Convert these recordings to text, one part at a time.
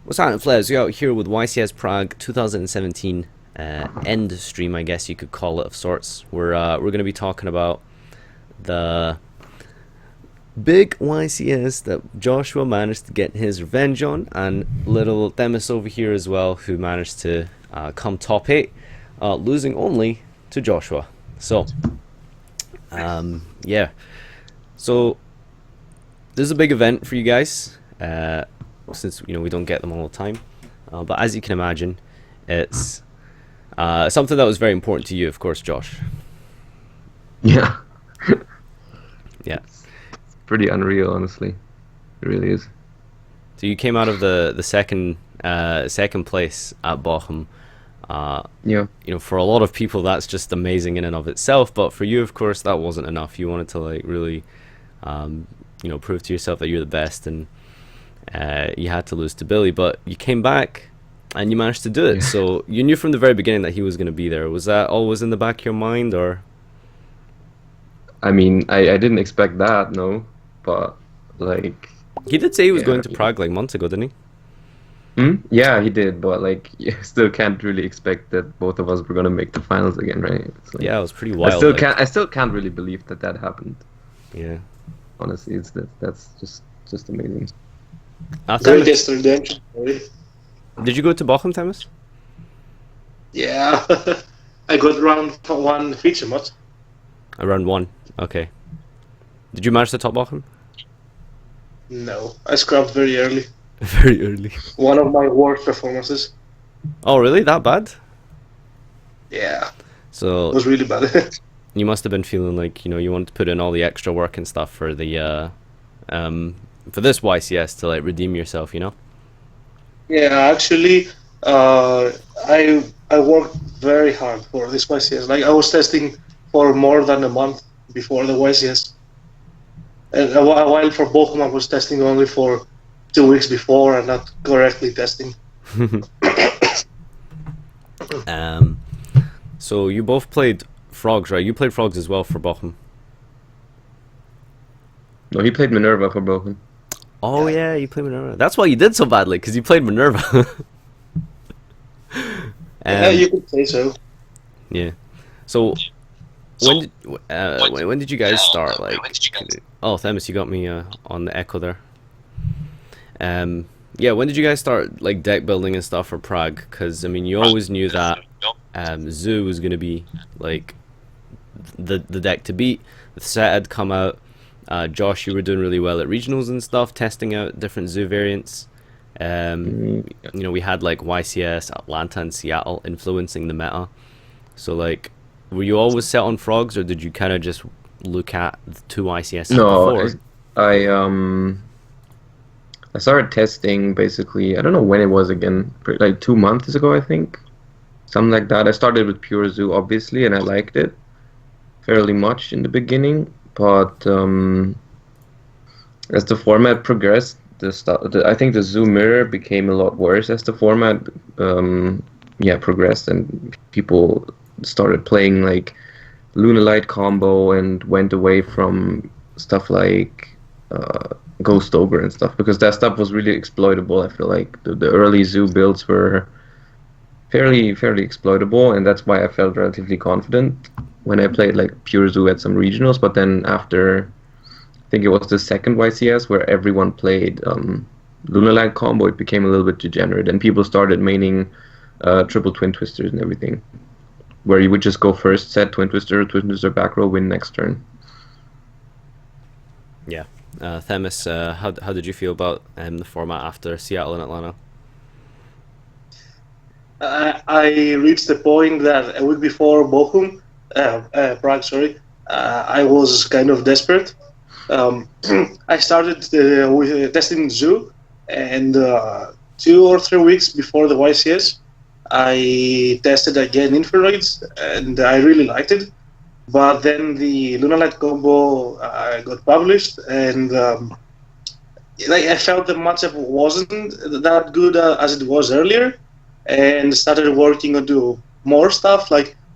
What's happening, Flares? We're out here with YCS Prague 2017 end stream, I guess you could call it, of sorts. We're going to be talking about the big YCS that Joshua managed to get his revenge on, and little Themis over here as well, who managed to come top 8, losing only to Joshua. So, yeah. So, this is a big event for you guys. Since we don't get them all the time, but as you can imagine, it's something that was very important to you, of course, Josh. Yeah. Yeah. It's pretty unreal, honestly. It really is. So you came out of the second place at Bochum. Yeah. For a lot of people, that's just amazing in and of itself. But for you, of course, that wasn't enough. You wanted to really, prove to yourself that you're the best, and you had to lose to Billy, but you came back and you managed to do it. So you knew from the very beginning that he was going to be there. Was that always in the back of your mind, or? I mean, I didn't expect that, no, but he did say he was going to Prague like months ago, didn't he? Yeah, he did, but you still can't really expect that both of us were going to make the finals again, right? Yeah, it was pretty wild. I still can't really believe that happened. Yeah, honestly, that's just amazing. Greatest redemption story. Did you go to Bochum, Themis? Yeah, I got round 1 feature mod. Round 1, okay. Did you manage to top Bochum? No, I scrubbed very early. Very early. One of my worst performances. Oh, really? That bad? Yeah. So it was really bad. You must have been feeling like you wanted to put in all the extra work and stuff for the for this YCS to redeem yourself, Yeah, actually, I worked very hard for this YCS. I was testing for more than a month before the YCS. And a while for Bochum, I was testing only for 2 weeks before and not correctly testing. So you both played Frogs, right? You played Frogs as well for Bochum. No, he played Minerva for Bochum. Oh yeah, you played Minerva. That's why you did so badly, because you played Minerva. Yeah, you could say so. Yeah. So when did you guys start? Oh, Themis, you got me on the echo there. Yeah, when did you guys start deck building and stuff for Prague? Because you always knew that Zoo was gonna be the deck to beat. The set had come out. Josh, you were doing really well at regionals and stuff, testing out different Zoo variants. We had YCS, Atlanta, and Seattle influencing the meta. So were you always set on Frogs, or did you kind of just look at the 2 YCS before? I started testing basically. I don't know when it was again. 2 months ago, I think, something like that. I started with Pure Zoo, obviously, and I liked it fairly much in the beginning. But as the format progressed, I think the Zoo Mirror became a lot worse as the format progressed, and people started playing Lunalight combo and went away from stuff like Ghost Ogre and stuff, because that stuff was really exploitable. I feel like the early Zoo builds were fairly exploitable, and that's why I felt relatively confident when I played Pure Zoo at some regionals. But then after, I think it was the second YCS where everyone played Lunalight combo, it became a little bit degenerate, and people started maining triple Twin Twisters and everything, where you would just go first set Twin Twister back row, win next turn. Yeah. Themis, how did you feel about the format after Seattle and Atlanta? I reached the point that a week before Bochum, Prague, sorry, I was kind of desperate. I started with testing Zoo, and 2 or 3 weeks before the YCS, I tested again Infraraids, and I really liked it. But then the Lunalight combo got published, and I felt the matchup wasn't that good as it was earlier, and started working on do more stuff.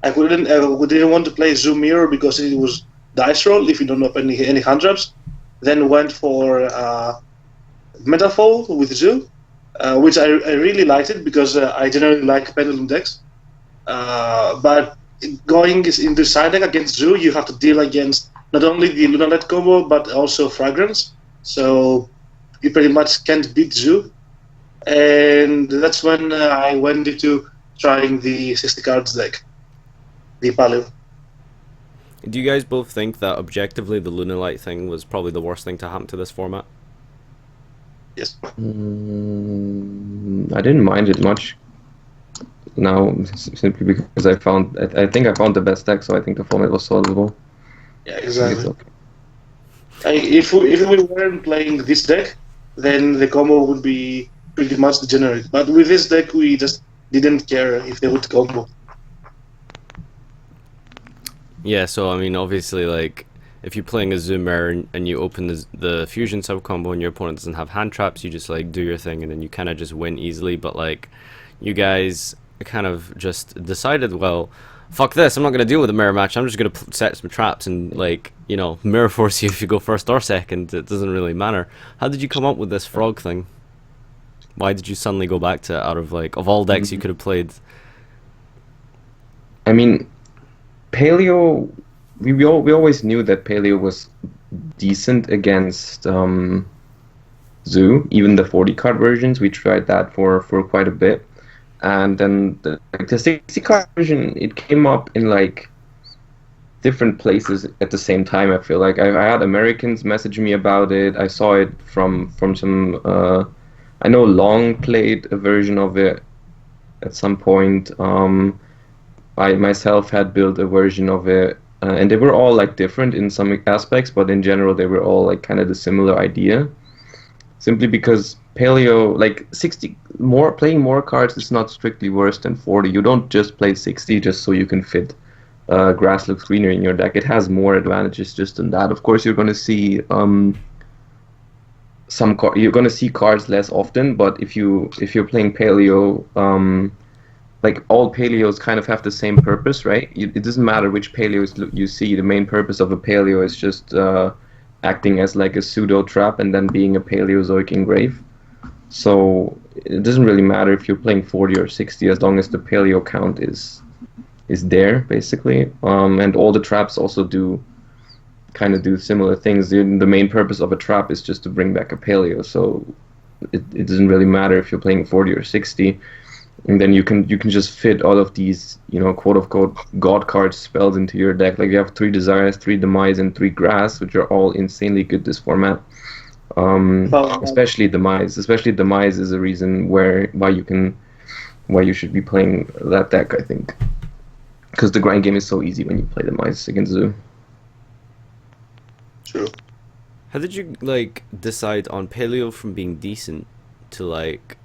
I didn't want to play Zoo Mirror because it was dice roll if you don't open any hand traps. Then went for Metafold with Zoo, which I really liked it because I generally like pendulum decks. But going into side deck against Zoo, you have to deal against not only the Lunalite combo but also Fragrance. So you pretty much can't beat Zoo. And that's when I went into trying the 60 cards deck, the Paleo. Do you guys both think that objectively the Lunalite thing was probably the worst thing to happen to this format? Yes. I didn't mind it much. Now, simply because I think I found the best deck, so I think the format was solvable. Yeah, I think it's exactly. okay. If we weren't playing this deck, then the combo would be pretty much degenerate. But with this deck, we just didn't care if they would combo. Yeah, so I mean, obviously, like, if you're playing a Zoomer and you open the fusion sub combo and your opponent doesn't have hand traps, you just like do your thing and then you kind of just win easily. But like, you guys kind of just decided, well, fuck this, I'm not gonna deal with a mirror match. I'm just gonna set some traps and like, you know, mirror force you if you go first or second. It doesn't really matter. How did you come up with this frog thing? Why did you suddenly go back to it out of like of all decks you could have played? I mean, Paleo, we always knew that Paleo was decent against Zoo, even the 40 card versions. We tried that for quite a bit. And then the 60 card version, it came up in like different places at the same time. I feel like I had Americans message me about it. I saw it from some I know Long played a version of it at some point. I myself had built a version of it, and they were all like different in some aspects, but in general they were all like kind of the similar idea. Simply because Paleo, like 60 more, playing more cards is not strictly worse than 40. You don't just play 60 just so you can fit Grass Looks Greener in your deck. It has more advantages just than that. Of course, you're going to see you're going to see cards less often, but if you're playing Paleo, like all Paleos kind of have the same purpose, right? It doesn't matter which Paleos you see. The main purpose of a Paleo is just acting as like a pseudo trap and then being a Paleozoic engrave. So it doesn't really matter if you're playing 40 or 60 as long as the Paleo count is there, basically. And all the traps also do similar things. The main purpose of a trap is just to bring back a Paleo, so it doesn't really matter if you're playing 40 or 60. And then you can just fit all of these, you know, quote unquote god card spells into your deck. Like you have 3 Desires, 3 Demise, and 3 Grass, which are all insanely good this format. Especially Demise. Especially Demise is a reason why you should be playing that deck, I think. Because the grind game is so easy when you play Demise against Zoo. True. How did you like decide on Paleo from being decent to like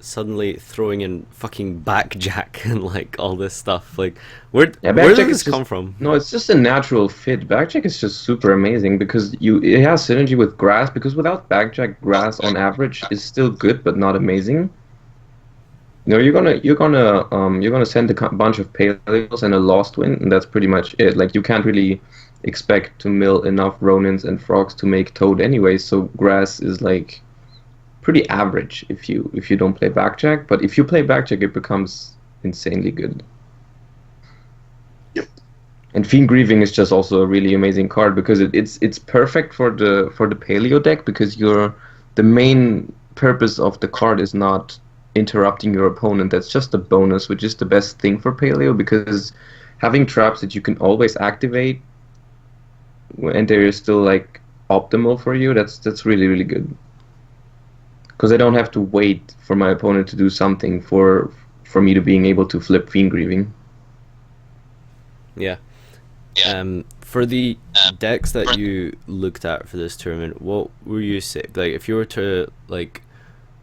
suddenly throwing in fucking backjack and like all this stuff? Like where did this come from? No, it's just a natural fit. Backjack is just super amazing because it has synergy with Grass, because without backjack, Grass on average is still good but not amazing. You know, you're gonna send a bunch of Paleos and a Lost Win, and that's pretty much it. Like you can't really expect to mill enough Ronins and Frogs to make Toad anyway, so Grass is like pretty average if you don't play backjack. But if you play backjack, it becomes insanely good. Yep. And Fiend Grieving is just also a really amazing card because it's perfect for the Paleo deck, because the main purpose of the card is not interrupting your opponent. That's just a bonus, which is the best thing for Paleo, because having traps that you can always activate and they're still like optimal for you, that's really, really good. Because I don't have to wait for my opponent to do something for me to being able to flip Fiend Grieving. Yeah. For the decks that you looked at for this tournament, what were you saying? Like, if you were to like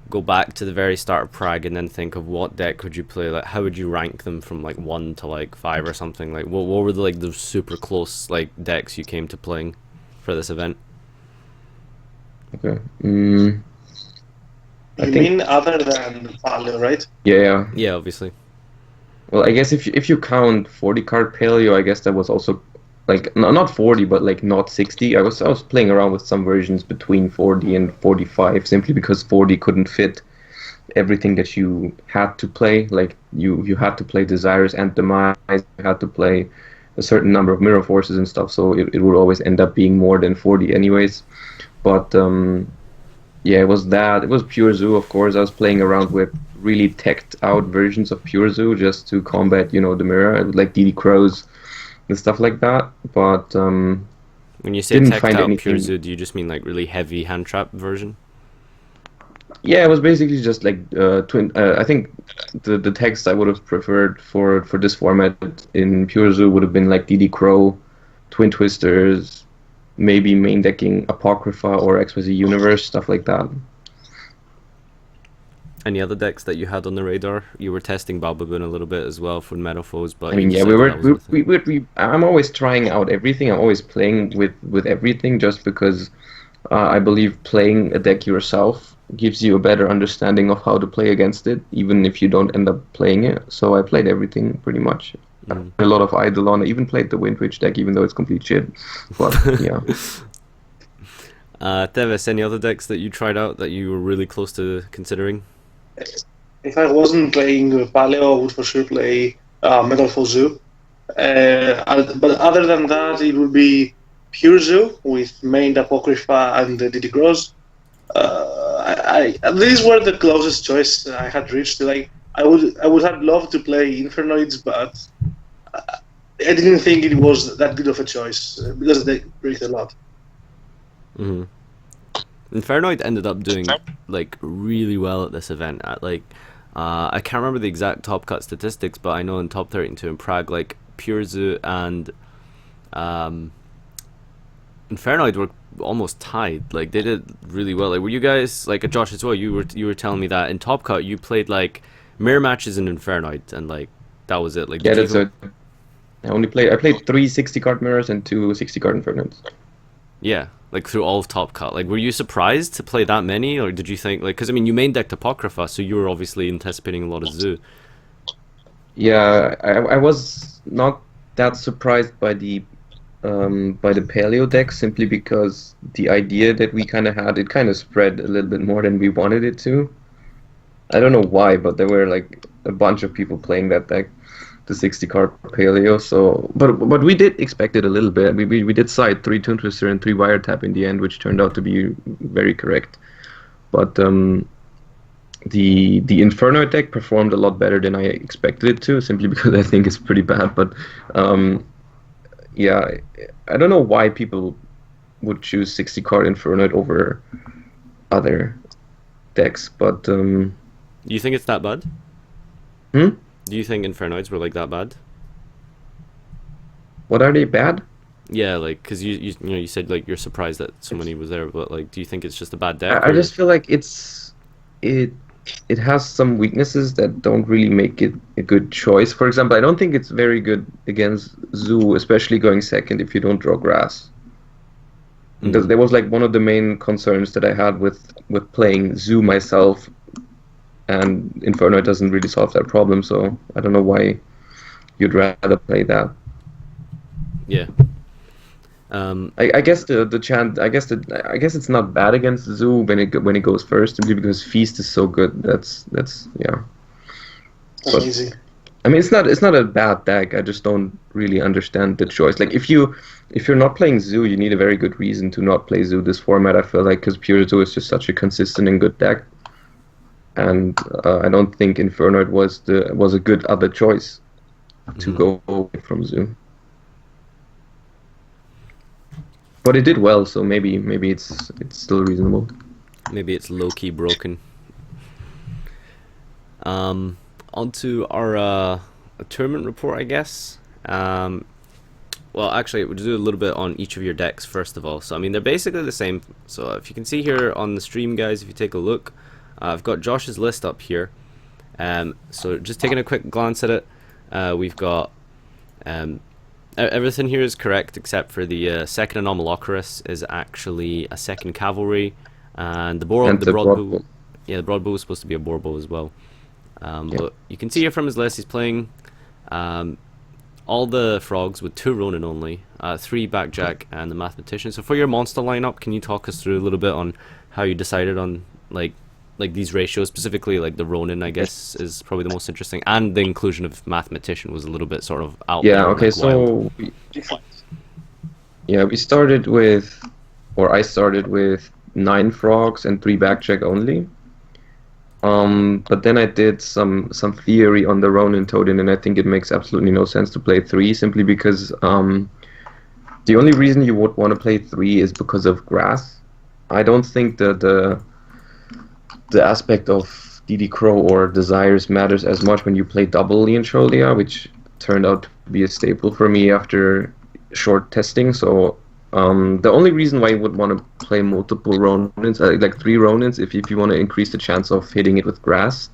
go back to the very start of Prague and then think of what deck would you play, like how would you rank them from like 1 to like 5 or something? Like what were the super close like decks you came to playing for this event? Okay. You mean other than Paleo, right? Yeah. Yeah, obviously. Well, I guess if you count 40 card Paleo, I guess that was also like not 40, but like not 60. I was playing around with some versions between 40 and 45, simply because 40 couldn't fit everything that you had to play. Like you had to play Desires and Demise. You had to play a certain number of Mirror Forces and stuff. So it would always end up being more than 40 anyways. But yeah, it was that. It was Pure Zoo, of course. I was playing around with really teched out versions of Pure Zoo just to combat, the mirror, like DD Crows and stuff like that. But When you say didn't teched find out anything. pure zoo, do you just mean like really heavy hand trap version? Yeah, it was basically just like twin. I think the text I would have preferred for this format in Pure Zoo would have been like DD Crow, Twin Twisters, maybe main decking Apocrypha or XYZ Universe, stuff like that. Any other decks that you had on the radar? You were testing Balbaboon a little bit as well for Metalfoes, but I mean, you yeah, decided that wasn't the thing. I'm always trying out everything. I'm always playing with everything, just because I believe playing a deck yourself gives you a better understanding of how to play against it, even if you don't end up playing it. So I played everything pretty much. A lot of Eidolon. I even played the Windwitch deck, even though it's complete shit. But yeah. Themis, any other decks that you tried out that you were really close to considering? If I wasn't playing Paleo, I would for sure play Metal for Zoo. But other than that, it would be Pure Zoo with main Apocrypha and DD Gross. These were the closest choice I had reached. Like I would have loved to play Infernoids, but I didn't think it was that good of a choice because they breathe a lot. Mm-hmm. Infernoid ended up doing like really well at this event. I can't remember the exact top cut statistics, but I know in top 32 in Prague, like Pure Zoo and Infernoid were almost tied. Like they did really well. Like were you guys like Josh as well? You were telling me that in top cut you played like mirror matches in Infernoid and like that was it. Like Yeah, did you that's it. I played 3 60-card mirrors and 2 60-card Infernoids. Yeah, like through all of Top Cut. Like, were you surprised to play that many, or did you think like? Because I mean, you main decked Apocrypha, so you were obviously anticipating a lot of Zoo. Yeah, I was not that surprised by the Paleo deck, simply because the idea that we kind of had, it kind of spread a little bit more than we wanted it to. I don't know why, but there were like a bunch of people playing that deck, the 60-card Paleo. So, but we did expect it a little bit. We did side 3 Toon Twister and 3 Wiretap in the end, which turned out to be very correct. But the Inferno deck performed a lot better than I expected it to, simply because I think it's pretty bad. But yeah, I don't know why people would choose 60-card Inferno over other decks, but Do you think it's that bad? Hmm? Do you think Infernoids were like that bad? What are they bad? Yeah, like because you said like you're surprised that so many was there, but like, do you think it's just a bad deck? I or- just feel like it has some weaknesses that don't really make it a good choice. For example, I don't think it's very good against Zoo, especially going second if you don't draw grass. There was like one of the main concerns that I had with playing Zoo myself, and Inferno doesn't really solve that problem. So I don't know why you'd rather play that. Yeah. I guess I guess it's not bad against Zoo when it goes first, simply because Feast is so good. That's yeah. But, Amazing. I mean, it's not a bad deck. I just don't really understand the choice. Like if you're not playing Zoo, you need a very good reason to not play Zoo this format. I feel like because Pure Zoo is just such a consistent and good deck, and I don't think Infernoid was a good other choice to go away from Zoo. But it did well, so maybe it's still reasonable. Maybe it's low key broken. Onto our tournament report, I guess. Well, actually, we'll do a little bit on each of your decks first of all. So, I mean, they're basically the same. So, if you can see here on the stream, guys, if you take a look, I've got Josh's list up here. So, just taking a quick glance at it, we've got everything here is correct except for the second Anomalocaris is actually a second Cavalry, and the Broadbow. Yeah, the Broadbow was supposed to be a Borbow as well. But you can see here from his list, he's playing all the frogs with 2 Ronin only, 3 Backjack, and the Mathematician. So for your monster lineup, can you talk us through a little bit on how you decided on like like these ratios, specifically like the Ronin, I guess, is probably the most interesting, and the inclusion of mathematician was a little bit sort of out Yeah. there, Okay. like wild. So we started with, or I started with 9 frogs and 3 backcheck only. But then I did some theory on the Ronin Toadin, and I think it makes absolutely no sense to play 3 simply because the only reason you would want to play 3 is because of grass. I don't think the aspect of DD Crow or Desires matters as much when you play double Leon Sholia, which turned out to be a staple for me after short testing. So the only reason why you would want to play multiple Ronins, like 3 Ronins, if you want to increase the chance of hitting it with grass.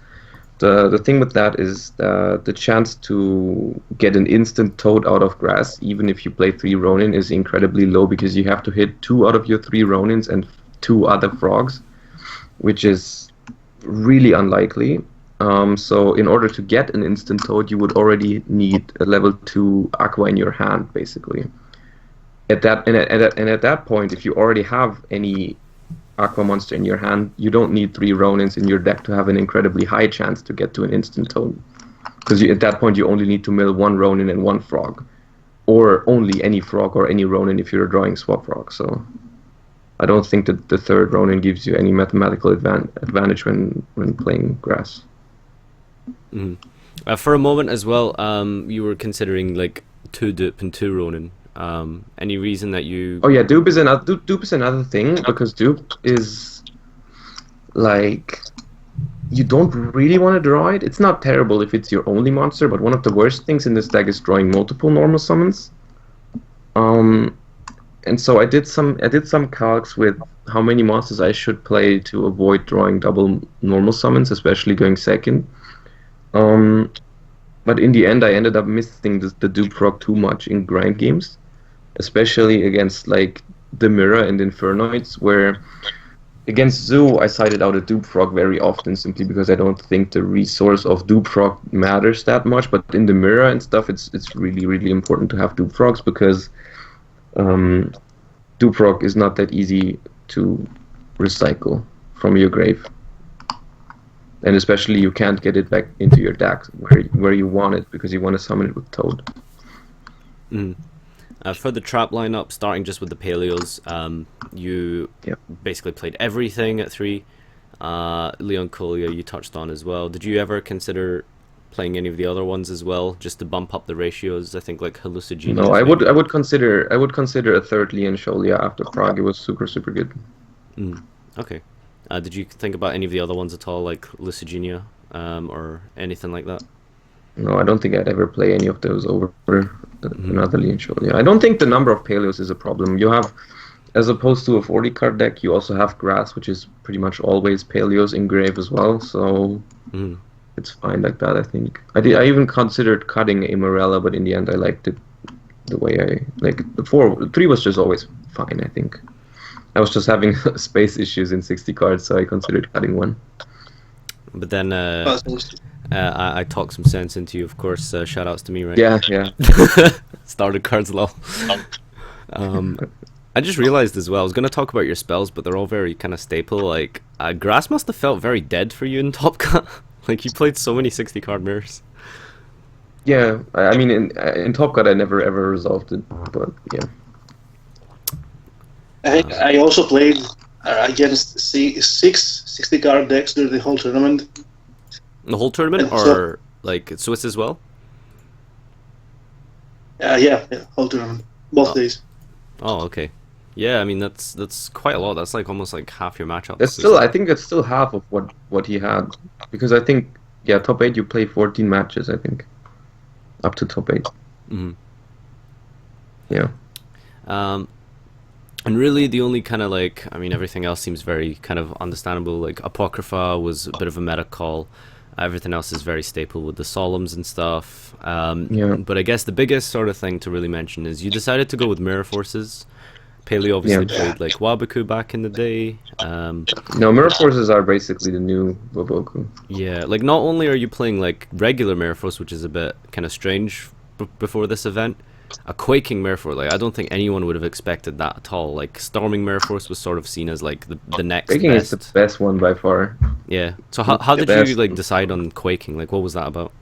The thing with that is the chance to get an instant Toad out of grass, even if you play 3 Ronin, is incredibly low because you have to hit 2 out of your 3 Ronins and 2 other frogs, which is really unlikely. So in order to get an instant Toad, you would already need a level 2 Aqua in your hand, basically. At that point, if you already have any Aqua monster in your hand, you don't need 3 Ronins in your deck to have an incredibly high chance to get to an instant Toad. Because at that point, you only need to mill 1 Ronin and 1 frog. Or only any frog or any Ronin if you're drawing swap frog. So I don't think that the 3rd Ronin gives you any mathematical advantage when playing grass. Mhm. For a moment as well, you were considering like 2 Dupe and 2 Ronin. Any reason that you? Oh yeah, dupe is another thing, because dupe is like, you don't really want to draw it. It's not terrible if it's your only monster, but one of the worst things in this deck is drawing multiple normal summons. And so I did some calcs with how many monsters I should play to avoid drawing double normal summons, especially going second. But in the end, I ended up missing the dupe frog too much in grind games, especially against like the Mirror and Infernoids, where against Zoo I sided out a dupe frog very often simply because I don't think the resource of dupe frog matters that much. But in the Mirror and stuff, it's really, really important to have dupe frogs because dupe frog is not that easy to recycle from your grave. And especially you can't get it back into your deck where you want it because you want to summon it with Toad. Mm. For the trap lineup, starting just with the Paleos, you basically played everything at 3. Leon Colia you touched on as well. Did you ever consider playing any of the other ones as well, just to bump up the ratios? I think like Hallucigenius. No, I would consider a 3rd Leon Sholia after Prague. It was super, super good. Okay. Did you think about any of the other ones at all, like Lucigenia, or anything like that? No, I don't think I'd ever play any of those over another Leon Sholia. I don't think the number of Paleos is a problem. You have, as opposed to a 40 card deck, you also have Grass, which is pretty much always Paleos in grave as well, so it's fine like that, I think. I even considered cutting a Morella, but in the end I liked it the way the 3 was just always fine, I think. I was just having space issues in 60 cards, so I considered cutting 1. But then I talked some sense into you, of course. Shout outs to me, right? Yeah. Started cards low. I just realized as well, I was going to talk about your spells, but they're all very kind of staple. Like, Grass must have felt very dead for you in Top Cut. Like, you played so many 60 card mirrors. Yeah, I mean, in Top Cut I never ever resolved it, but yeah. I also played against 6 60 card decks during the whole tournament. The whole tournament, or like Swiss as well? Yeah, whole tournament, both days. Oh, okay. Yeah, I mean that's quite a lot. That's like almost like half your matchups. That's still, I think that's still half of what he had, because I think top 8 you play 14 matches, I think, up to top 8. Yeah. And really the only kind of like, I mean, everything else seems very kind of understandable. Like Apocrypha was a bit of a meta call. Everything else is very staple with the Solemns and stuff. But I guess the biggest sort of thing to really mention is you decided to go with Mirror Forces. Paleo obviously played like Waboku back in the day. No, Mirror Forces are basically the new Waboku. Yeah, like not only are you playing like regular Mirror Force, which is a bit kind of strange before this event, a quaking Mirror Force. Like I don't think anyone would have expected that at all. Like storming Mirror Force was sort of seen as like the next Quaking is best. the best one by far. Yeah. So how The did you best. like decide on quaking? Like what was that about?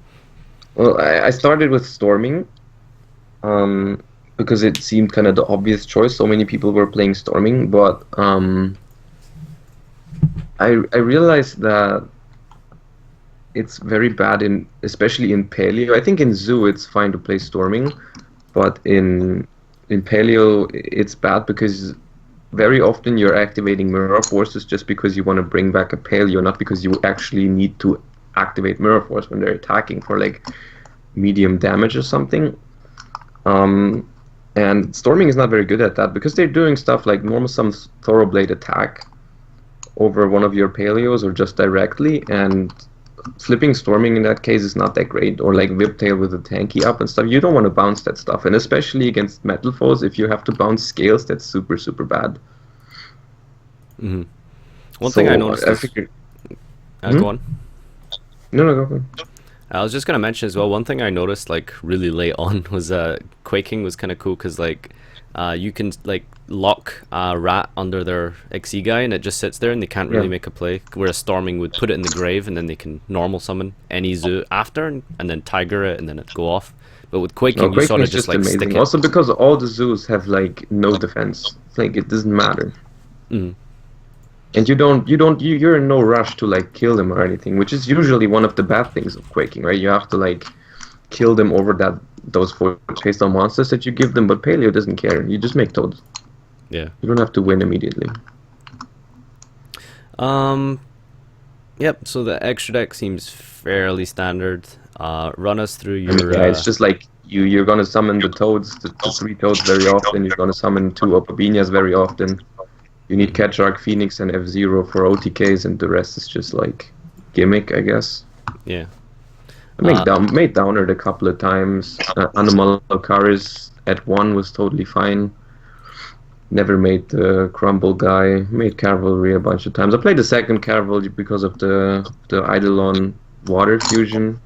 Well, I started with storming, because it seemed kind of the obvious choice. So many people were playing storming, but I realized that it's very bad especially in paleo. I think in zoo it's fine to play storming, but in paleo it's bad because very often you're activating mirror forces just because you want to bring back a paleo, not because you actually need to activate mirror force when they're attacking for like medium damage or something. And storming is not very good at that because they're doing stuff like normal some thorough blade attack over one of your paleos or just directly, and flipping storming in that case is not that great, or like whiptail with a tanky up and stuff. You don't want to bounce that stuff, and especially against metal foes, if you have to bounce scales, that's super bad. Mm-hmm. One thing I noticed I is, figured, go on. no, go on. I was just gonna mention as well. One thing I noticed like really late on was quaking was kind of cool because like you can like lock a rat under their XE guy and it just sits there and they can't really make a play. Whereas storming would put it in the grave and then they can normal summon any zoo after and then tiger it and then it'd go off. But with quaking, you Quaking sort of is just like amazing. stick it. Also because all the zoos have like no defense. Like it doesn't matter. Mm. And you're in no rush to like kill them or anything, which is usually one of the bad things of quaking, right? You have to like kill them over those 4 face down monsters that you give them, but paleo doesn't care. You just make toads. Yeah. You don't have to win immediately. Yep. So the extra deck seems fairly standard. Run us through your. Yeah, it's just like you're gonna summon the toads, the 3 toads very often. You're gonna summon 2 Opabinas very often. You need Catchark, Phoenix, and F-Zero for OTKs, and the rest is just like gimmick, I guess. Yeah. I made Downer a couple of times. Anomalakaris at 1 was totally fine. Never made the Crumble guy. Made Cavalry a bunch of times. I played the second Cavalry because of the Eidolon Water Fusion.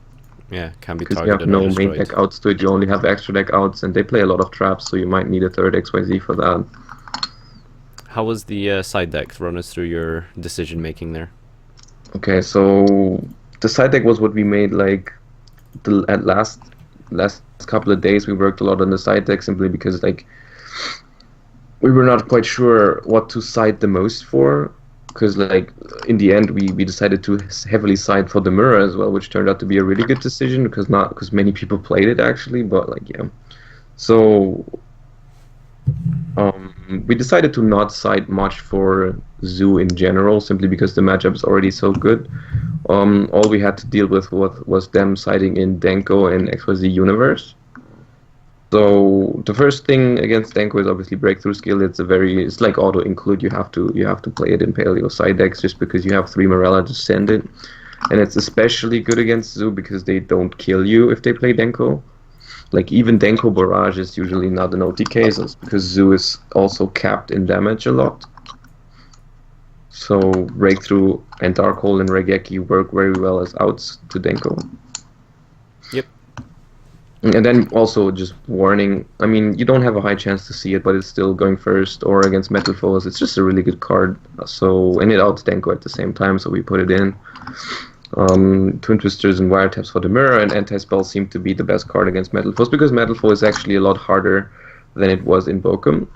Yeah, can be Because targeted. you have no or main destroyed. deck outs to it, you only have extra deck outs, and they play a lot of traps, so you might need a third XYZ for that. How was the side deck? Run us through your decision making there. Okay, so the side deck was what we made like at last couple of days. We worked a lot on the side deck simply because like we were not quite sure what to side the most for, because like in the end we decided to heavily side for the mirror as well, which turned out to be a really good decision because many people played it actually, but like yeah. So we decided to not side much for Zoo in general, simply because the matchup is already so good. All we had to deal with was them siding in Denko and XYZ Universe. So the first thing against Denko is obviously breakthrough skill. It's like auto include. You have to play it in paleo side decks just because you have 3 Morella to send it, and it's especially good against Zoo because they don't kill you if they play Denko. Like even Denko Barrage is usually not an OTK, so it's because Zoo is also capped in damage a lot. So Breakthrough and Darkhold and Regeki work very well as outs to Denko. Yep. And then also just warning, I mean, you don't have a high chance to see it, but it's still going first, or against Metal Foes. It's just a really good card. So, and it outs Denko at the same time, so we put it in. Twin Twisters and Wiretaps for the mirror, and Anti-Spell seemed to be the best card against Metal Foes, because Metal Foe is actually a lot harder than it was in Bochum.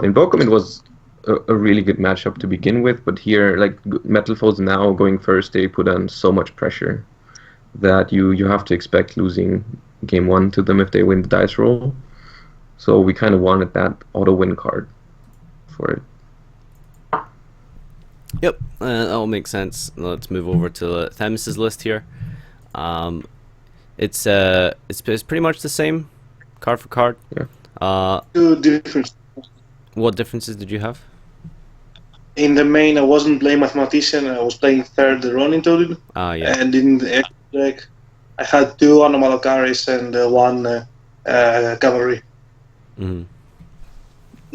In Bochum it was a really good matchup to begin with, but here, like, Metal Foes now going first, they put on so much pressure that you have to expect losing game 1 to them if they win the dice roll. So we kind of wanted that auto-win card for it. Yep, that all makes sense. Let's move over to Themis's list here. It's pretty much the same, card for card. Yeah. 2 different. What differences did you have? In the main, I wasn't playing Mathematician. I was playing third Ronin Toad. Yeah. And in the extra deck, I had 2 Anomalocaris and 1 Cavalry. Mm-hmm.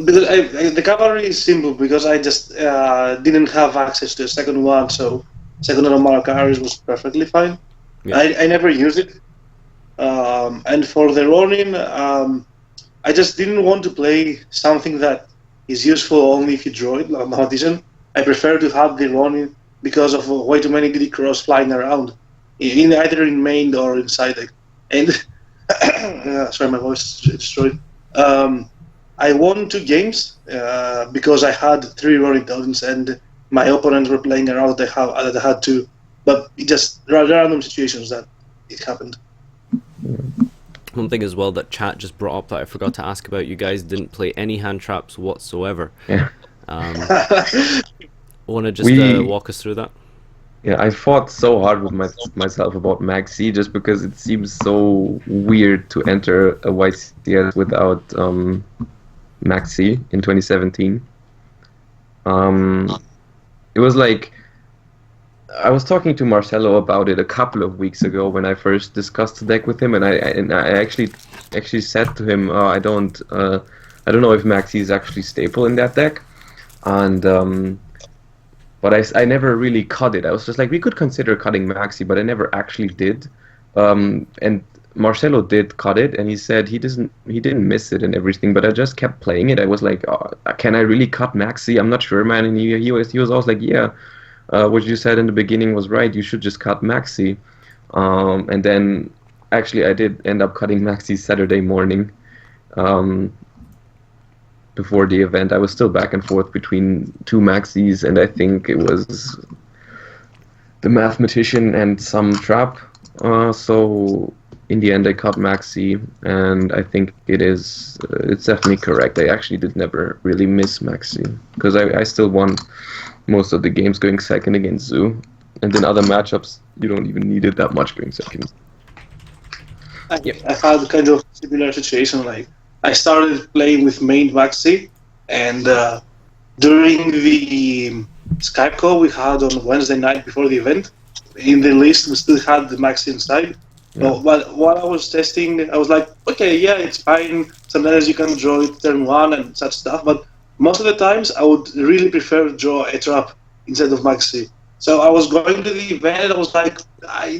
Because the Cavalry is simple, because I just didn't have access to the second one, so second Anomalocaris was perfectly fine. Yeah. I never used it. And for the Ronin, I just didn't want to play something that is useful only if you draw it, like mathematician. I prefer to have the Ronin because of way too many Greek cross flying around, either in main or in side deck. And sorry, my voice is destroyed. I won 2 games because I had 3 Ronin tokens and my opponents were playing around that I had 2. But it just random situations that it happened. One thing as well that chat just brought up that I forgot to ask about, you guys didn't play any hand traps whatsoever. Yeah. Want to just walk us through that? Yeah, I fought so hard with myself about Maxi just because it seems so weird to enter a YCS without Maxi in 2017. It was like, I was talking to Marcelo about it a couple of weeks ago when I first discussed the deck with him, and I actually said to him, I don't know if Maxi is actually staple in that deck, and but I never really cut it. I was just like, we could consider cutting Maxi, but I never actually did. And Marcelo did cut it, and he said he didn't miss it and everything, but I just kept playing it. I was like, can I really cut Maxi? I'm not sure, man. And he was always like, yeah, what you said in the beginning was right. You should just cut Maxi. And then actually I did end up cutting Maxi Saturday morning. Before the event, I was still back and forth between 2 Maxis, and I think it was the Mathematician and some trap. So in the end, I cut Maxi, and I think it's definitely correct. I actually did never really miss Maxi because I still won most of the games going second against Zoo, and in other matchups, you don't even need it that much going second. I had kind of similar situation. Like I started playing with main Maxi, and during the Skype call we had on Wednesday night before the event, in the list we still had the Maxi inside. Yeah. But while I was testing, I was like, okay, yeah, it's fine. Sometimes you can draw it turn 1 and such stuff, but most of the times I would really prefer to draw a trap instead of Maxi. So I was going to the event and I was like, I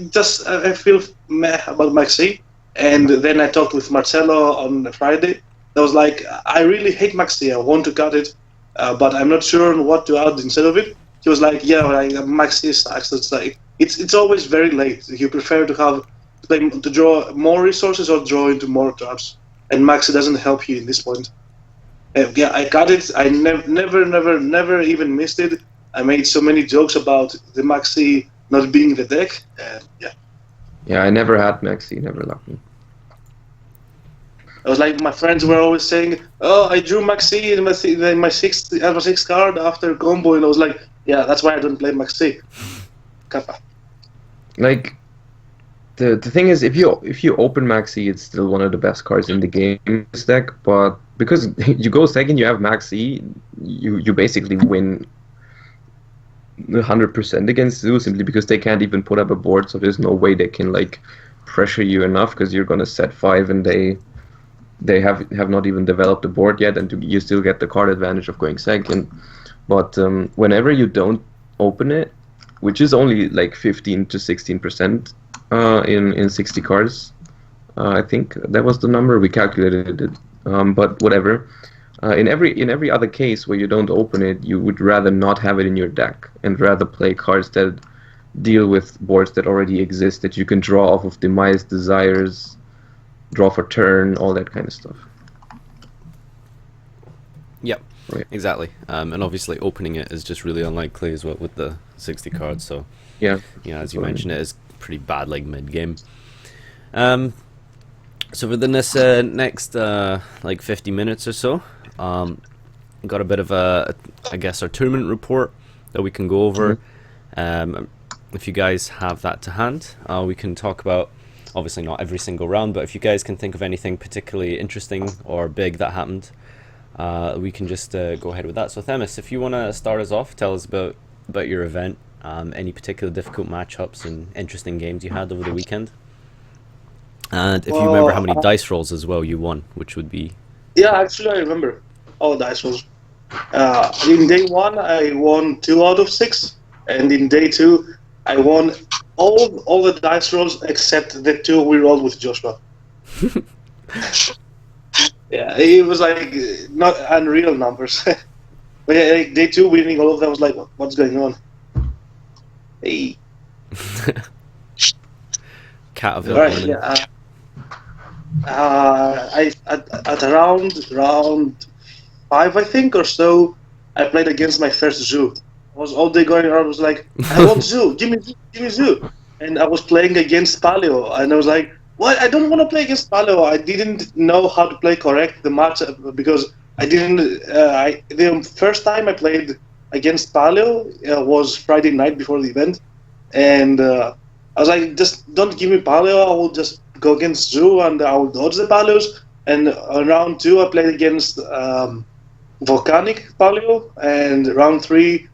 feel meh about Maxi. And then I talked with Marcelo on Friday. I was like, I really hate Maxi. I want to cut it, but I'm not sure on what to add instead of it. He was like, yeah, like, Maxi sucks. It's like it's always very late. You prefer to draw more resources or draw into more traps, and Maxi doesn't help you in this point. Yeah, I cut it. I never even missed it. I made so many jokes about the Maxi not being in the deck. Yeah. Yeah, I never had Maxi, never lucky. I was like, my friends were always saying, "Oh, I drew Maxi in my sixth card after combo," and I was like, "Yeah, that's why I don't play Maxi." Kappa. Like, the thing is, if you open Maxi, it's still one of the best cards in the game in this deck. But because you go second, you have Maxi, you basically win 100% against Zoo simply because they can't even put up a board, so there's no way they can like pressure you enough because you're gonna set 5 and they have not even developed a board yet, and you still get the card advantage of going second. But whenever you don't open it, which is only like 15 to 16% in 60 cards, I think that was the number we calculated it. But whatever. In every other case where you don't open it, you would rather not have it in your deck and rather play cards that deal with boards that already exist, that you can draw off of Demise, Desires, draw for turn, all that kind of stuff. Yep, right. Exactly. And obviously opening it is just really unlikely as well with the 60 cards. So yeah, as you mentioned, it is pretty bad like mid game. So within this next like 50 minutes or so, got a bit of I guess our tournament report that we can go over. If you guys have that to hand, we can talk about, obviously not every single round, but if you guys can think of anything particularly interesting or big that happened, we can just go ahead with that. So Themis, if you want to start us off, tell us about your event, any particular difficult matchups and interesting games you had over the weekend, and if you remember how many dice rolls as well you won, which would be... Yeah, actually I remember all dice rolls. In day 1 I won 2 out of 6, and in day 2 I won all the dice rolls except the 2 we rolled with Joshua. Yeah, it was like not unreal numbers. But yeah, like, day two winning all of them was like, what's going on? Hey, Cat all of right, winning. yeah. I at around round 5, I think, or so, I played against my first zoo. I was all day going around, was like, I want zoo, give me zoo. And I was playing against Paleo, and I was like, what? I don't want to play against Paleo. I didn't know how to play correct the match because I didn't. The first time I played against Paleo was Friday night before the event, and I was like, just don't give me Paleo. I will just go against Zoo, and I will dodge the Paleos. And on round 2, I played against Volcanic Paleo, and round 3,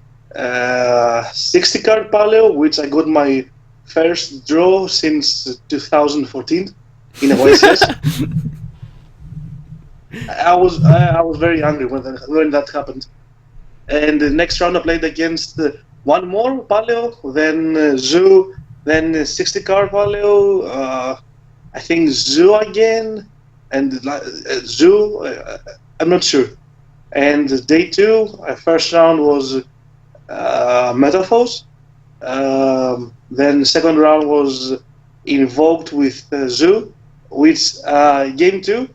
60 card Paleo, which I got my first draw since 2014 in a YCS. I was very angry when that happened. And the next round I played against one more Paleo, then Zoo, then 60 card Paleo, I think Zoo again, and Zoo, I'm not sure. And day 2, first round was Metaphors. Then second round was Invoked with Zoo, which game 2,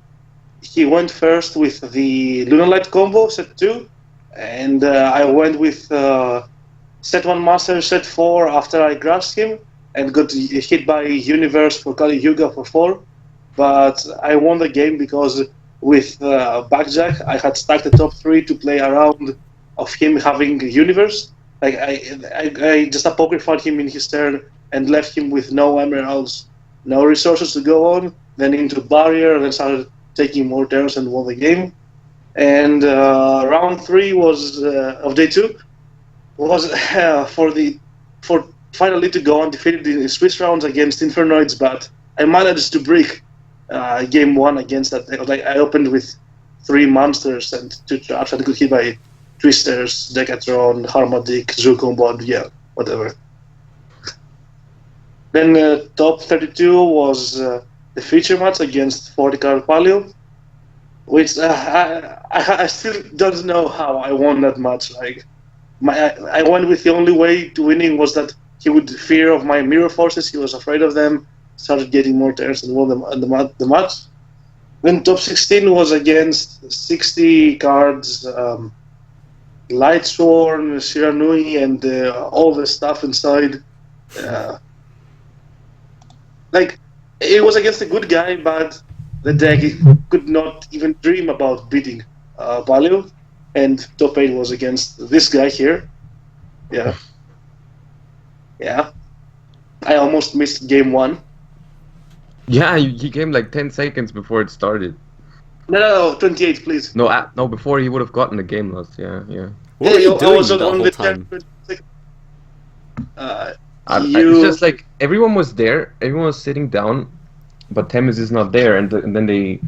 he went first with the Lunar Light combo, set 2, and I went with set 1 Master, set 4 after I grasped him, and got hit by Universe for Kali Yuga for 4. But I won the game because with Backjack, I had stacked the top 3 to play around of him having Universe. Like I just apocryphal him in his turn and left him with no emeralds, no resources to go on, then into Barrier, then started taking more turns and won the game. And round 3 was of day 2 was for finally to go undefeated in Swiss rounds against Infernoids, but I managed to break game 1 against that. Like I opened with 3 monsters and 2 traps and got hit by Twisters, Decathlon, Harmadic, Zoo combo, and yeah, whatever. Then top 32 was the feature match against 40 card Paleo, which I still don't know how I won that match. Like I went with the only way to winning was that he would fear of my mirror forces. He was afraid of them. Started getting more turns and won the match. Then top 16 was against 60 cards, Lightsworn, Shiranui, and all the stuff inside. Like it was against a good guy, but the deck could not even dream about beating Paleo. And top 8 was against this guy here. Yeah. I almost missed game 1. Yeah, he came like 10 seconds before it started. No, 28, please. No, before he would have gotten the game loss. Yeah. What were you I doing was that on whole the time? It's just like everyone was there, everyone was sitting down, but Themis is not there, and then they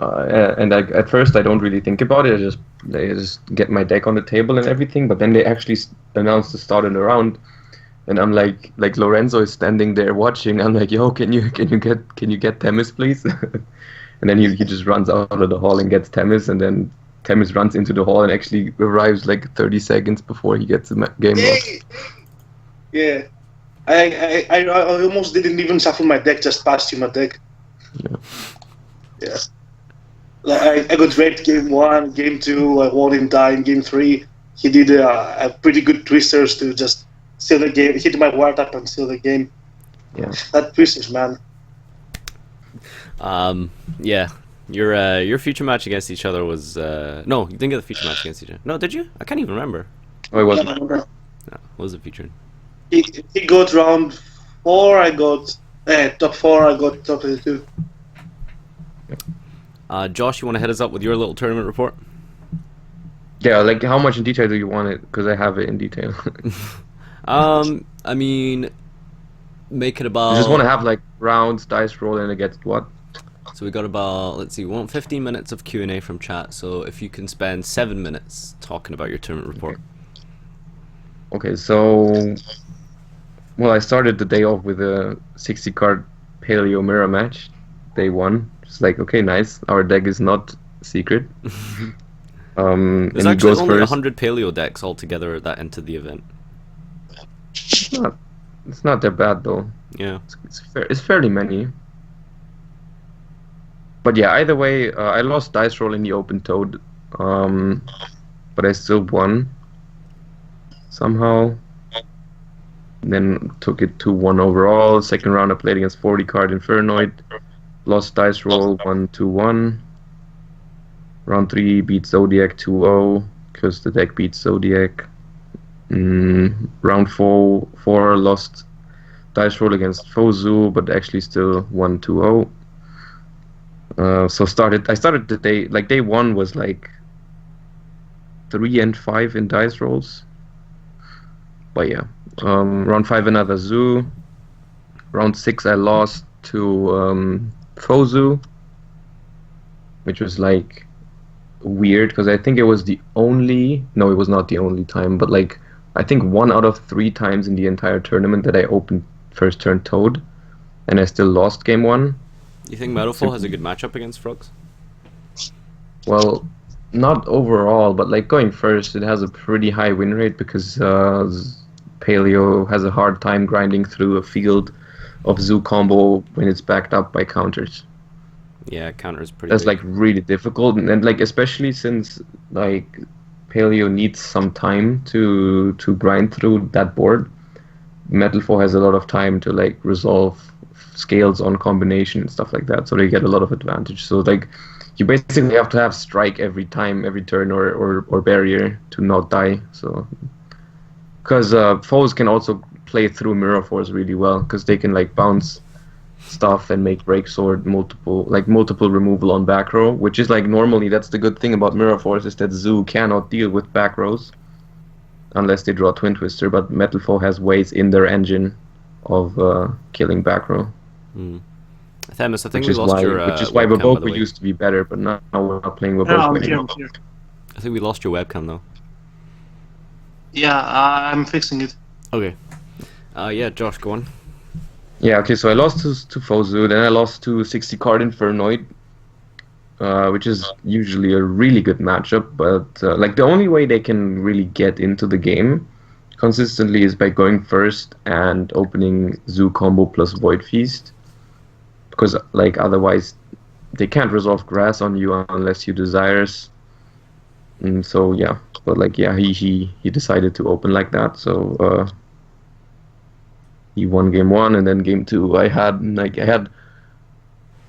at first I don't really think about it. I just get my deck on the table and everything, but then they actually announced the start of the round, and I'm like Lorenzo is standing there watching. I'm like, yo, can you get Themis, please? And then he just runs out of the hall and gets Themis, and then Themis runs into the hall and actually arrives like 30 seconds before he gets the game loss. Yeah. I almost didn't even shuffle my deck, just passed him a deck. Yeah. Like, I got raped game 1, game 2, I won in time, game 3. He did a pretty good twisters to just steal the game, hit my ward up and steal the game. Yeah. That twisters, man. Yeah. Your future match against each other was no, you didn't get the feature match against each other. No, did you? I can't even remember. Oh, it wasn't. No, what was it featured? He got round 4, I got top 4, I got top 32. Josh, you want to hit us up with your little tournament report? Yeah, like how much in detail do you want it? Because I have it in detail. I mean, make it about. I just want to have like rounds, dice roll, and against what? So we got about, let's see, we want 15 minutes of Q&A from chat. So if you can spend 7 minutes talking about your tournament report. Okay, so well, I started the day off with a 60 card Paleo mirror match, day 1. It's like, okay, nice. Our deck is not secret. There's And he actually goes only first. 100 paleo decks altogether that entered the event. It's not that bad though. Yeah. It's fairly many. But yeah, either way, I lost dice roll in the open toad, but I still won somehow. Then took it 2-1 overall. Second round I played against 40 card Infernoid. Lost dice roll 1-2-1. Round 3 beat Zodiac 2-0 because the deck beat Zodiac. Round 4 lost dice roll against Fozu, but actually still won 2-0. So I started the day, like day 1 was like 3 and 5 in dice rolls. But yeah, round 5 another Zoo. Round 6 I lost to Fozu, which was like weird because I think it was it was not the only time, but like I think 1 out of 3 times in the entire tournament that I opened first turn Toad, and I still lost game 1. You think Meadowfall has a good matchup against Frogs? Well, not overall, but like going first, it has a pretty high win rate because Paleo has a hard time grinding through a field of Zoo combo when it's backed up by counters. Yeah, counter is pretty That's big. like really difficult, and like especially since like Paleo needs some time to grind through that board. Metalfall has a lot of time to like resolve scales on combination and stuff like that, so they get a lot of advantage. So like you basically have to have strike every time, every turn, or barrier to not die. So because foes can also play through Mirror Force really well because they can like bounce stuff and make break sword multiple removal on back row, which is like normally that's the good thing about Mirror Force is that Zoo cannot deal with back rows unless they draw Twin Twister, but Metalfall has ways in their engine of killing back row. Themis, I think we lost your Which is why webcam, by the Waboko way. used to be better, but now we're not playing Yeah, Waboko I'm here, anymore. I'm here. I think we lost your webcam though. Yeah, I'm fixing it. Okay. Yeah, Josh, go on. Yeah, okay, so I lost to Fozu, then I lost to 60 card Infernoid, which is usually a really good matchup, but like the only way they can really get into the game consistently is by going first and opening Zoo combo plus Void Feast, because like otherwise they can't resolve grass on you unless you desires. And so yeah, but like yeah, he decided to open like that, so he won game 1, and then game 2 I had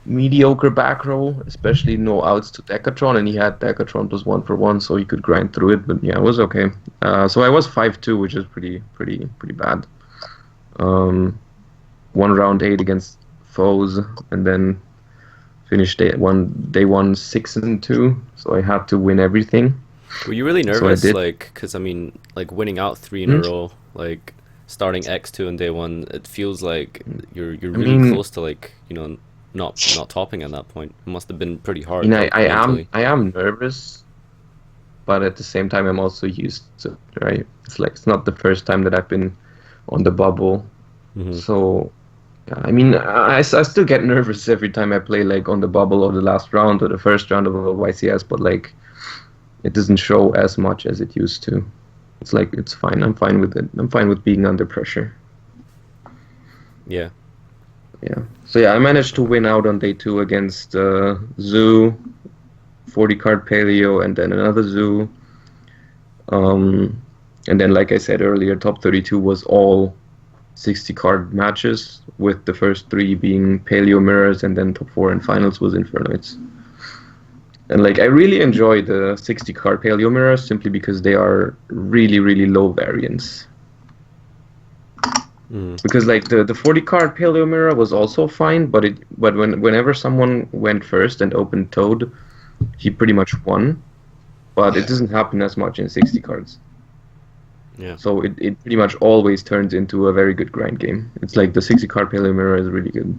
mediocre back row, especially no outs to Decatron, and he had Decatron plus 1 for 1, so he could grind through it. But yeah, it was okay. So I was 5-2, which is pretty bad. 1 round 8 against foes, and then finished day 1 6-2. So I had to win everything. Were you really So I nervous? did. Like, because I mean, like winning out 3 in a row, like starting X2 on day 1, it feels like you're really mean- close to like not topping at that point. It must have been pretty hard. You know, like, I mentally. am nervous, but at the same time I'm also used to it, right? It's like it's not the first time that I've been on the bubble. So yeah, I mean I still get nervous every time I play like on the bubble or the last round or the first round of a YCS, but like it doesn't show as much as it used to. It's like it's fine. I'm fine with it. I'm fine with being under pressure. Yeah. Yeah. So yeah, I managed to win out on day 2 against Zoo, 40 card Paleo, and then another Zoo. And then, like I said earlier, top 32 was all 60 card matches, with the first 3 being Paleo mirrors, and then top 4 and finals was Infernoids. And like I really enjoy the 60 card Paleo mirrors simply because they are really low variance. Because like the 40 card Paleo mirror was also fine, but whenever someone went first and opened Toad, he pretty much won. But it doesn't happen as much in 60 cards. Yeah. So it pretty much always turns into a very good grind game. It's like the 60 card Paleo mirror is really good.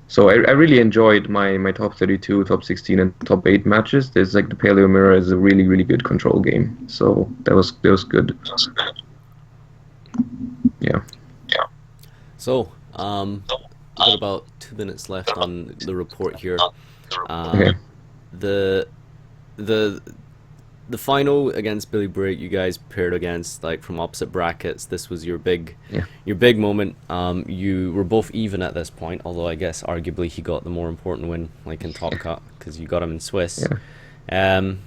So I really enjoyed my top 32, top 16, and top 8 matches. There's like the Paleo mirror is a really good control game. So that was good. Yeah. So, we've got about 2 minutes left on the report here. Okay. the the the final against Billy Break, you guys paired against like from opposite brackets. This was Yeah. your big moment. You were both even at this point, although I guess arguably he got the more important win, like in Top Cut, because you got him in Swiss. Yeah. Um,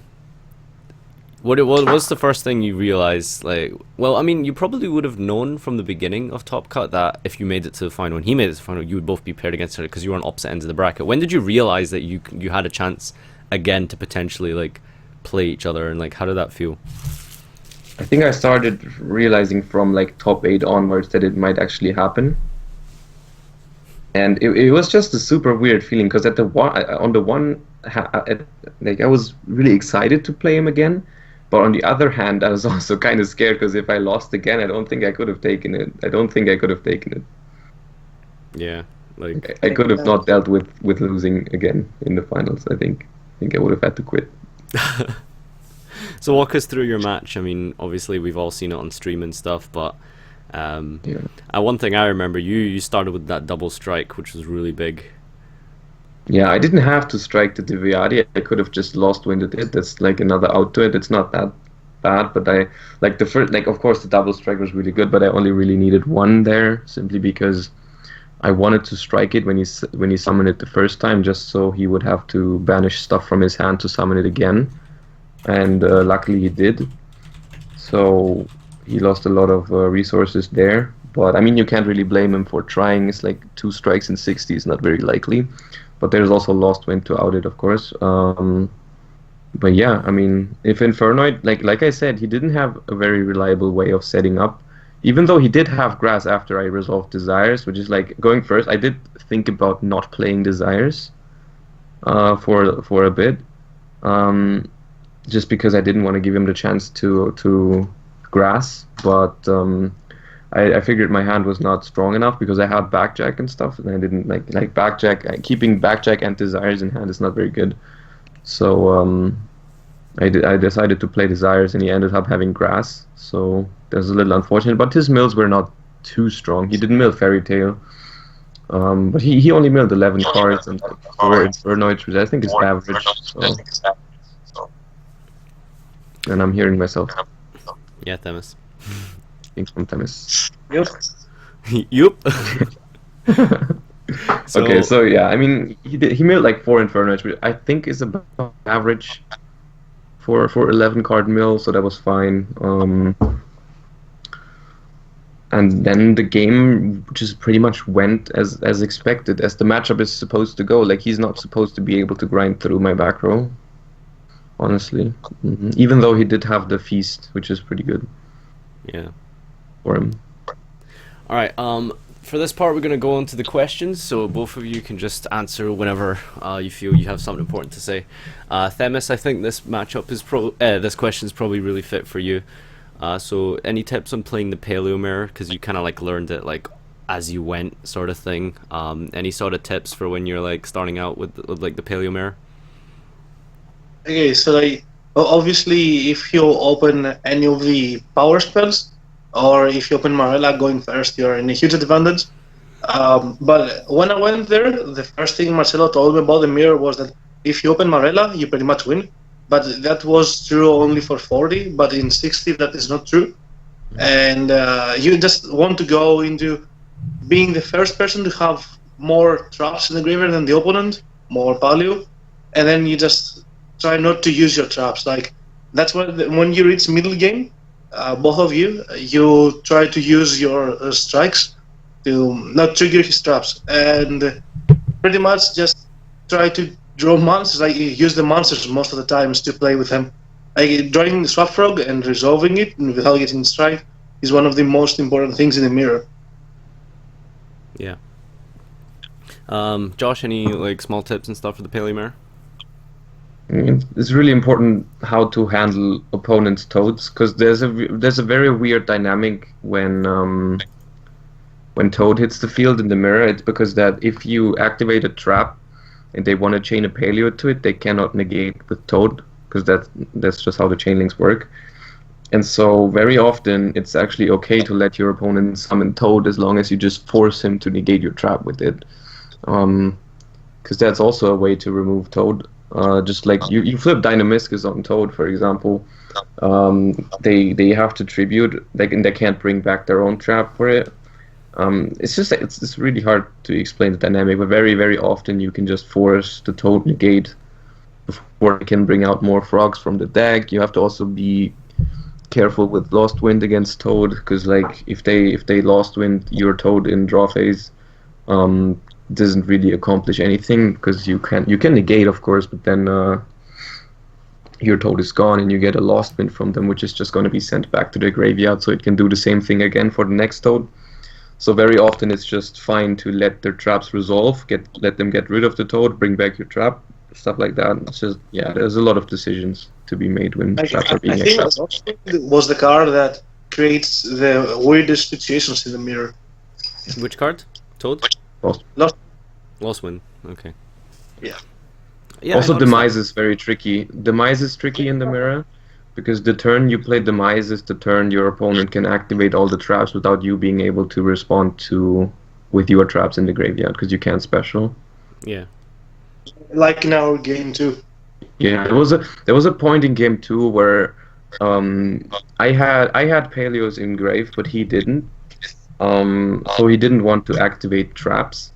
what's the first thing you realized? Like, well, I mean, you probably would have known from the beginning of Top Cut that if you made it to the final and he made it to the final, you would both be paired against each other because you were on opposite ends of the bracket. When did you realize that you had a chance again to potentially like play each other, and like how did that feel? I think I started realizing from like top 8 onwards that it might actually happen. And it was just a super weird feeling because at the one on the one like I was really excited to play him again, but on the other hand I was also kind of scared because if I lost again I don't think I could have taken it. I don't think I could have taken it. Yeah, like I could have not dealt with losing again in the finals. I think I would have had to quit. so walk us through your match. I mean, obviously we've all seen it on stream and stuff, but Yeah. one thing I remember, you started with that double strike, which was really big. Yeah, I didn't have to strike the Diviati. I could have just lost winded it. That's like another out to it. It's not that bad, but I like the first, like of course the double strike was really good, but I only really needed one there simply because I wanted to strike it when he summoned it the first time, just so he would have to banish stuff from his hand to summon it again, and luckily he did. So he lost a lot of resources there. But I mean, you can't really blame him for trying. It's like 2 strikes in 60 is not very likely. But there's also lost wind to out it, of course. But yeah, I mean, if Infernoid, like I said, he didn't have a very reliable way of setting up. Even though he did have grass after I resolved Desires, which is like going first, I did think about not playing Desires for a bit, just because I didn't want to give him the chance to grass. But I figured my hand was not strong enough because I had backjack and stuff, and I didn't like backjack. Keeping backjack and Desires in hand is not very good. So I decided to play Desires, and he ended up having grass. So that was a little unfortunate. But his mills were not too strong. He didn't mill Fairy Tale, but he only milled 11 cards and 4 Infernoids, which I think is average. So. And I'm hearing myself. Yeah, Themis. Thanks from Themis. Yep. Yup. Okay, so yeah, I mean, he milled like 4 Infernoids, which I think is about average for 11 card mill, so that was fine. And then the game just pretty much went as expected, as the matchup is supposed to go. Like, he's not supposed to be able to grind through my back row, honestly. Even though he did have the feast, which is pretty good Yeah. for him. All right. For this part, we're gonna go on to the questions, so both of you can just answer whenever you feel you have something important to say. Themis, I think this matchup is this question is probably really fit for you. So, any tips on playing the Paleo Mirror? Because you kind of like learned it like as you went, sort of thing. Any sort of tips for when you're like starting out with like the Paleo Mirror? Okay, so like obviously, if you open any of the power spells, or if you open Marella going first, you're in a huge advantage. But when I went there, the first thing Marcelo told me about the mirror was that if you open Marella, you pretty much win. But that was true only for 40, but in 60 that is not true. And you just want to go into being the first person to have more traps in the graveyard than the opponent, more value, and then you just try not to use your traps. Like, that's when you reach middle game, both of you try to use your strikes to not trigger his traps, and pretty much just try to draw monsters. Like, use the monsters most of the times to play with him. Like, drawing the Swap Frog and resolving it without getting strike is one of the most important things in the mirror. Yeah. Josh, any like small tips and stuff for the Paleo Mirror? It's really important how to handle opponents' toads, because there's a very weird dynamic when Toad hits the field in the mirror. It's because that if you activate a trap and they want to chain a Paleo to it, they cannot negate with Toad, because that's just how the chain links work. And so very often it's actually okay to let your opponent summon Toad as long as you just force him to negate your trap with it, because that's also a way to remove Toad. Just like you flip Dynamiscus on Toad, for example, they have to tribute, and they can't bring back their own trap for it. It's really hard to explain the dynamic, but very often you can just force the Toad negate before they can bring out more frogs from the deck. You have to also be careful with Lost Wind against Toad, because like if they Lost Wind your Toad in draw phase, doesn't really accomplish anything, because you can negate, of course, but then your Toad is gone and you get a Lost Wind from them, which is just going to be sent back to the graveyard, so it can do the same thing again for the next Toad. So very often it's just fine to let their traps resolve, let them get rid of the Toad, bring back your trap, stuff like that. It's just, yeah, there's a lot of decisions to be made when traps are being I think accepted. it was the card that creates the weirdest situations in the mirror. Which card? Toad? Lost Wind. Okay. Yeah. Yeah. Also, I noticed Demise is very tricky. Demise is tricky in the mirror, because the turn you play Demise is the turn your opponent can activate all the traps without you being able to respond with your traps in the graveyard, because you can't special. that. Yeah. Like in our game too. Yeah, there was a point in game 2 where I had Paleos in grave, but he didn't. So he didn't want to activate traps,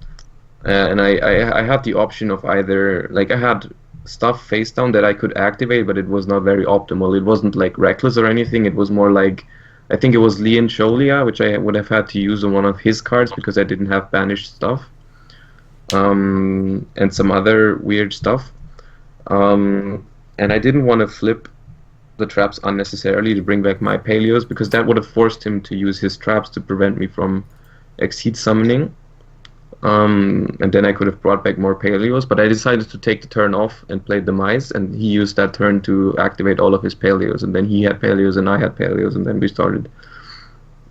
and I had the option of either, like, I had stuff face down that I could activate, but it was not very optimal. It wasn't like reckless or anything. It was more like, I think it was Leon Cholia, which I would have had to use on one of his cards because I didn't have banished stuff, and some other weird stuff. And I didn't want to flip the traps unnecessarily to bring back my Paleos, because that would have forced him to use his traps to prevent me from Exceed summoning. And then I could have brought back more Paleos, but I decided to take the turn off and play Demise, and he used that turn to activate all of his Paleos, and then he had Paleos and I had Paleos, and then we started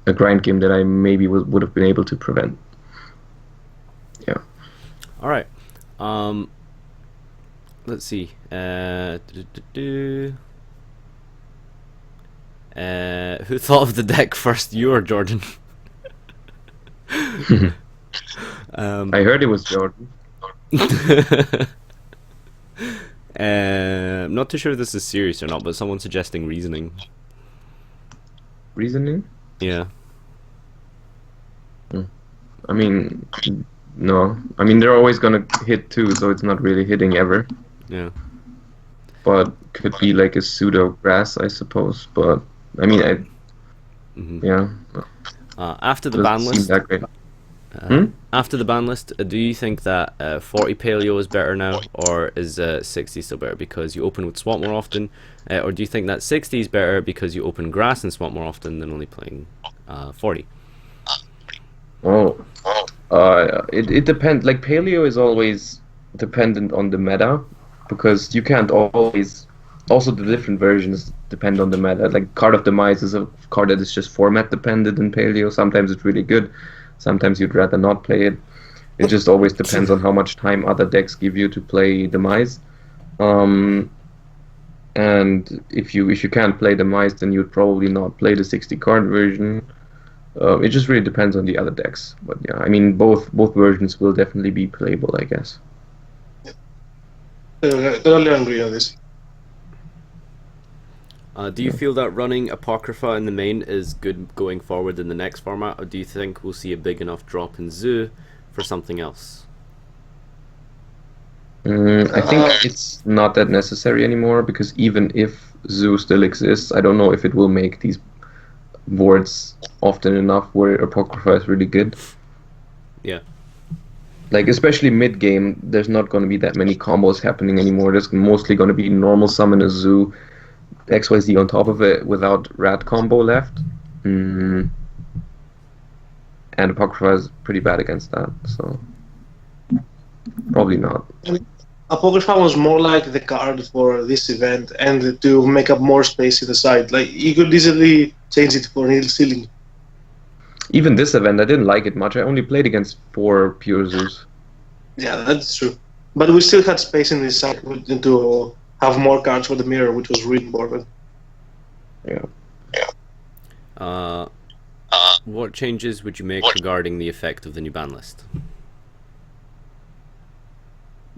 a grind game that I maybe would have been able to prevent. Yeah. All right. Let's see. Who thought of the deck first, you or Jordan? I heard it was Jordan. I'm not too sure if this is serious or not, but someone's suggesting reasoning. Reasoning? Yeah. I mean, no. I mean, they're always gonna hit too, so it's not really hitting ever. Yeah. But could be like a pseudo grass, I suppose. But I mean, yeah. After the ban Doesn't seem list, that great. after the ban list, do you think that 40 Paleo is better now, or is 60 still better because you open with Swamp more often, or do you think that 60 is better because you open Grass and Swamp more often than only playing 40? Oh, it depends. Like, Paleo is always dependent on the meta, because you can't always. Also, the different versions depend on the meta. Like, Card of Demise is a card that is just format dependent in Paleo. Sometimes it's really good, sometimes you'd rather not play it. It just always depends on how much time other decks give you to play Demise. And if you can't play Demise, then you'd probably not play the 60 card version. It just really depends on the other decks. But yeah, I mean, both versions will definitely be playable, I guess. Totally agree on this. Do you feel that running Apocrypha in the main is good going forward in the next format, or do you think we'll see a big enough drop in Zoo for something else? I think it's not that necessary anymore, because even if Zoo still exists, I don't know if it will make these boards often enough where Apocrypha is really good. Yeah. Like, especially mid-game, there's not going to be that many combos happening anymore. There's mostly going to be normal summon a Zoo, XYZ on top of it without rat combo left. And Apocrypha is pretty bad against that, so probably not. Apocrypha was more like the card for this event, and to make up more space in the side. Like, you could easily change it for Neil Ceiling. Even this event, I didn't like it much. I only played against 4 pure Zeus. Yeah, that's true. But we still had space in this side to have more cards for the mirror, which was really important. Yeah. What changes would you make regarding the effect of the new ban list?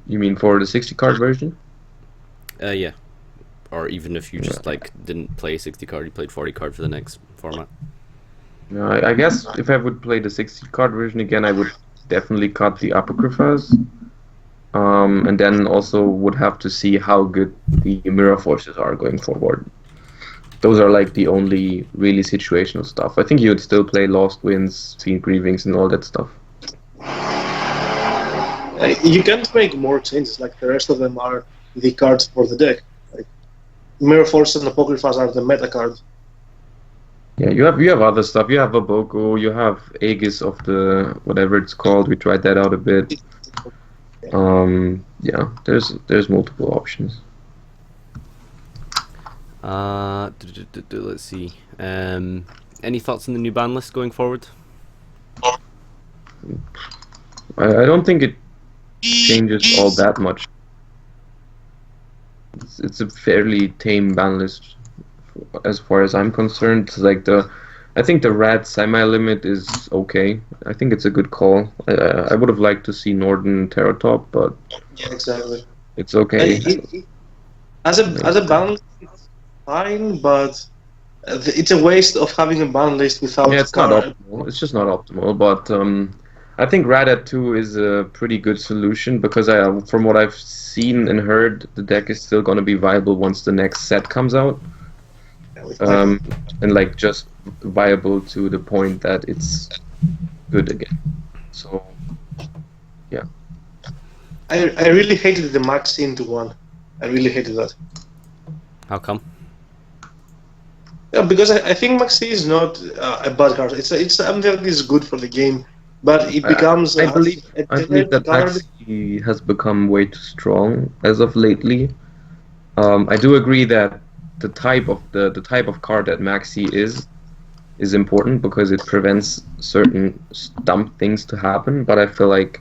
You mean for the 60 card version? Yeah. Or even if you just like didn't play 60 card, you played 40 card for the next format. No, I guess if I would play the 60 card version again, I would definitely cut the Apocryphas. And then also would have to see how good the Mirror Forces are going forward. Those are like the only really situational stuff. I think you would still play Lost Winds, Fiend Grievings, and all that stuff. You can't make more changes. Like the rest of them are the cards for the deck. Like Mirror Force and Apocryphas are the meta cards. Yeah, you have other stuff. You have Aboko, you have Aegis of the whatever it's called. We tried that out a bit. Yeah, there's multiple options. Let's see. Any thoughts on the new ban list going forward? I don't think it changes all that much. It's a fairly tame ban list as far as I'm concerned. It's like I think the rat semi-limit is okay. I think it's a good call. I would have liked to see Norden Terratop, but Yeah, exactly. it's okay. As a ban list, it's fine, but it's a waste of having a ban list without. Yeah, it's not optimal. It's just not optimal, but I think Rat at 2 is a pretty good solution because from what I've seen and heard, the deck is still going to be viable once the next set comes out. And like just viable to the point that it's good again. So, yeah. I really hated the Maxi into 1. I really hated that. How come? Yeah, because I think Maxi is not a bad card. It's something that is good for the game, but it becomes. I believe that card. Maxi has become way too strong as of lately. I do agree that the type of card that Maxi is important because it prevents certain dumb things to happen. But I feel like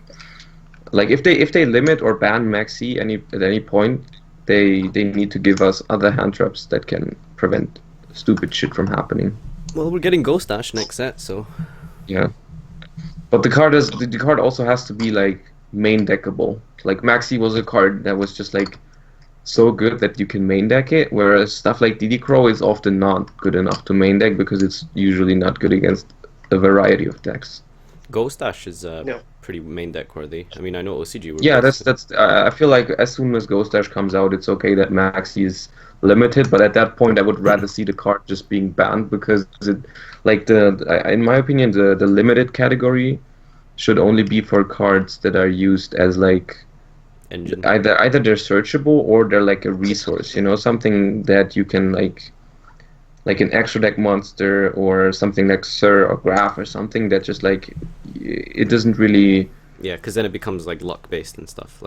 if they limit or ban Maxi at any point, they need to give us other hand traps that can prevent stupid shit from happening. Well, we're getting Ghost Dash next set, so yeah. But the card also has to be like main deckable. Like Maxi was a card that was just like so good that you can main deck it, whereas stuff like DD Crow is often not good enough to main deck because it's usually not good against a variety of decks. Ghost Dash is pretty main deck worthy. I mean, I know OCG were. Yeah, that's. I feel like as soon as Ghost Dash comes out, it's okay that Maxi is limited, but at that point, I would rather see the card just being banned because in my opinion, the limited category should only be for cards that are used as like engine. Either they're searchable or they're like a resource, something that you can like an extra deck monster or something like Sir or Graph or something that just like it doesn't really. Yeah, because then it becomes like luck based and stuff.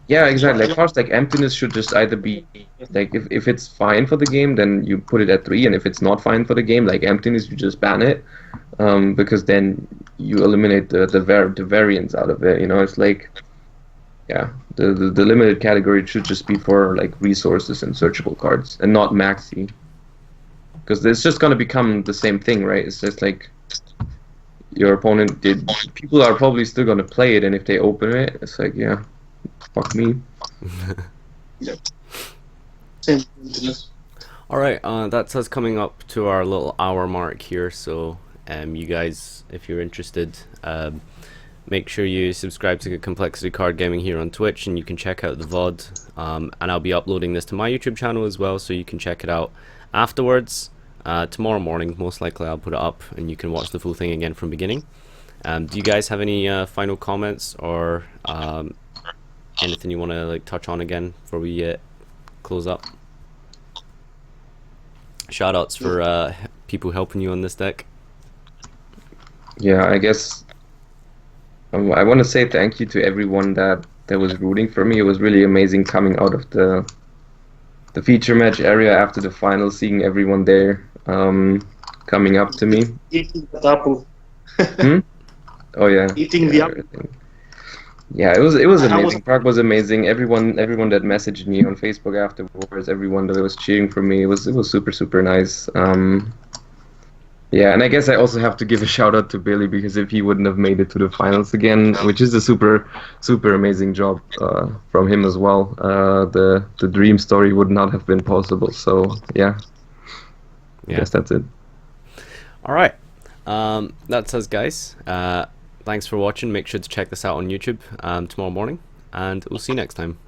Yeah, exactly. Like cards like Emptiness should just either be like if it's fine for the game, then you put it at 3, and if it's not fine for the game, like Emptiness, you just ban it, because then you eliminate the variance out of it. It's like, yeah, the limited category should just be for like resources and searchable cards, and not Maxi, because it's just gonna become the same thing, right? It's just like. Your opponent people are probably still gonna play it, and if they open it, it's like, yeah, fuck me. Yeah. Alright, that's us coming up to our little hour mark here, so you guys, if you're interested, make sure you subscribe to Complexity Card Gaming here on Twitch, and you can check out the VOD, and I'll be uploading this to my YouTube channel as well, so you can check it out afterwards. Tomorrow morning, most likely I'll put it up, and you can watch the full thing again from beginning. Do you guys have any final comments or anything you want to like touch on again before we close up? Shoutouts for people helping you on this deck. Yeah, I guess I want to say thank you to everyone that was rooting for me. It was really amazing coming out of the feature match area after the final, seeing everyone there. Coming up to me. Eating the apple. Oh yeah. Eating the apple. Yeah, it was amazing. Prague was amazing. Everyone that messaged me on Facebook afterwards, everyone that was cheering for me, it was super nice. Yeah, and I guess I also have to give a shout out to Billy, because if he wouldn't have made it to the finals again, which is a super, super amazing job from him as well, the dream story would not have been possible. So yeah, I Yeah. guess that's it. All right. That's us, guys. Thanks for watching. Make sure to check this out on YouTube tomorrow morning, and we'll see you next time.